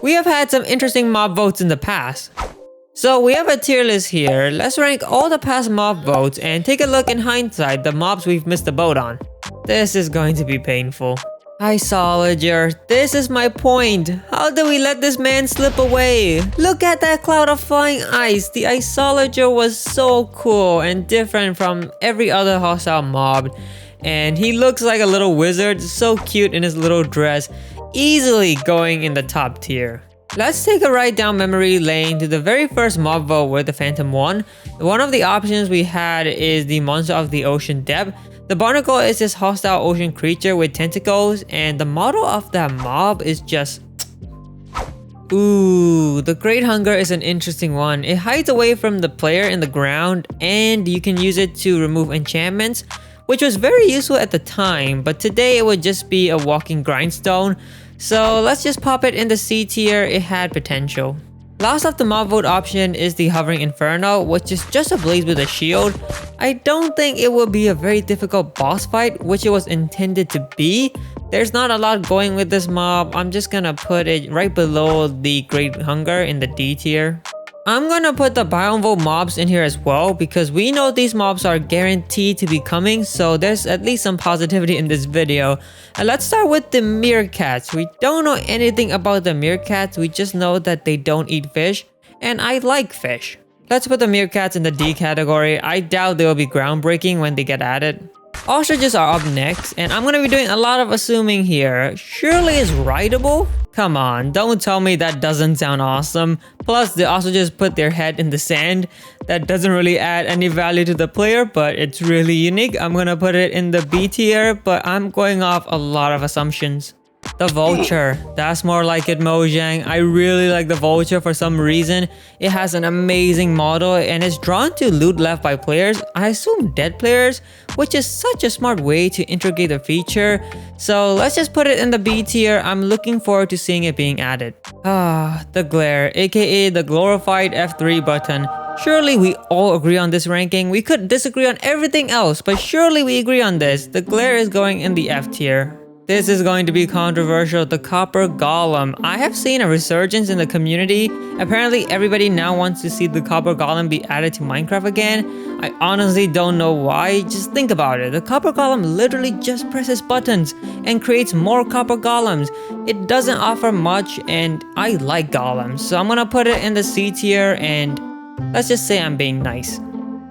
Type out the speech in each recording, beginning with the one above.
We have had some interesting mob votes in the past. So we have a tier list here. Let's rank all the past mob votes and take a look in hindsight the mobs we've missed the boat on. This is going to be painful. Iceologer, this is my point. How did we let this man slip away? Look at that cloud of flying ice. The Iceologer was so cool and different from every other hostile mob. And he looks like a little wizard, so cute in his little dress. Easily going in the top tier. Let's take a ride down memory lane to the very first mob vote where the Phantom won. One of the options we had is the Monster of the Ocean Depth. The barnacle is this hostile ocean creature with tentacles, and the model of that mob is just... Ooh, the Great Hunger is an interesting one. It hides away from the player in the ground, and you can use it to remove enchantments, which was very useful at the time, but today it would just be a walking grindstone. So let's just pop it in the C tier. It had potential. Last of the mob vote option is the Hovering Inferno, which is just a blaze with a shield. I don't think it will be a very difficult boss fight, which it was intended to be. There's not a lot going with this mob. I'm just gonna put it right below the Great Hunger in the D tier. I'm gonna put the biome vote mobs in here as well because we know these mobs are guaranteed to be coming, so there's at least some positivity in this video. And let's start with the Meerkats. We don't know anything about the Meerkats, we just know that they don't eat fish, and I like fish. Let's put the Meerkats in the D category. I doubt they will be groundbreaking when they get added. Ostriches are up next, and I'm gonna be doing a lot of assuming here. Surely it's rideable? Come on, don't tell me that doesn't sound awesome. Plus, the ostriches put their head in the sand. That doesn't really add any value to the player, but it's really unique. I'm gonna put it in the B tier, but I'm going off a lot of assumptions. The Vulture, that's more like it, Mojang. I really like the Vulture for some reason. It has an amazing model and it's drawn to loot left by players, I assume dead players, which is such a smart way to integrate the feature. So let's just put it in the B tier. I'm looking forward to seeing it being added. The Glare, aka the glorified F3 button. Surely we all agree on this ranking. We could disagree on everything else, but surely we agree on this. The Glare is going in the F tier. This is going to be controversial, the Copper Golem. I have seen a resurgence in the community. Apparently everybody now wants to see the Copper Golem be added to Minecraft again. I honestly don't know why, just think about it. The Copper Golem literally just presses buttons and creates more Copper Golems. It doesn't offer much and I like golems. So I'm gonna put it in the C tier and let's just say I'm being nice.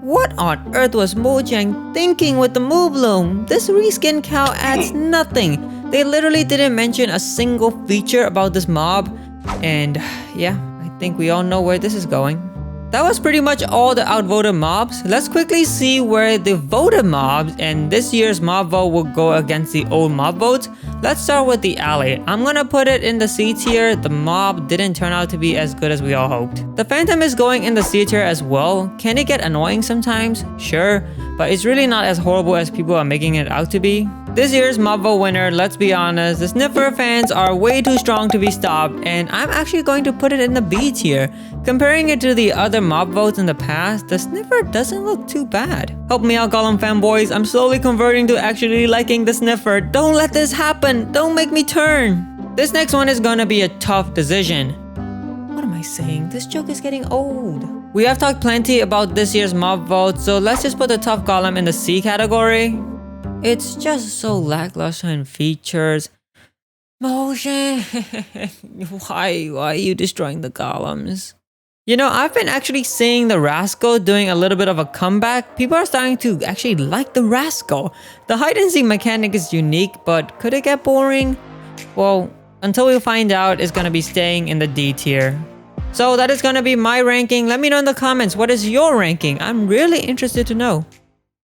What on earth was Mojang thinking with the Moobloom? This reskin cow adds nothing. They literally didn't mention a single feature about this mob. And yeah, I think we all know where this is going. That was pretty much all the outvoted mobs. Let's quickly see where the voted mobs and this year's mob vote will go against the old mob votes. Let's start with the alley. I'm gonna put it in the C tier. The mob didn't turn out to be as good as we all hoped. The Phantom is going in the C tier as well. Can it get annoying sometimes? Sure, but it's really not as horrible as people are making it out to be. This year's mob vote winner, let's be honest, the Sniffer fans are way too strong to be stopped, and I'm actually going to put it in the B tier. Comparing it to the other mob votes in the past, the Sniffer doesn't look too bad. Help me out, Golem fanboys. I'm slowly converting to actually liking the Sniffer. Don't let this happen. Don't make me turn. This next one is gonna be a tough decision. What am I saying? This joke is getting old. We have talked plenty about this year's mob vote, so let's just put the Tuff Golem in the C category. It's just so lackluster in features. Motion, why are you destroying the golems? You know, I've been actually seeing the Rascal doing a little bit of a comeback. People are starting to actually like the Rascal. The hide and seek mechanic is unique, but could it get boring? Well, until we find out, it's gonna be staying in the D tier. So that is gonna be my ranking. Let me know in the comments, what is your ranking? I'm really interested to know.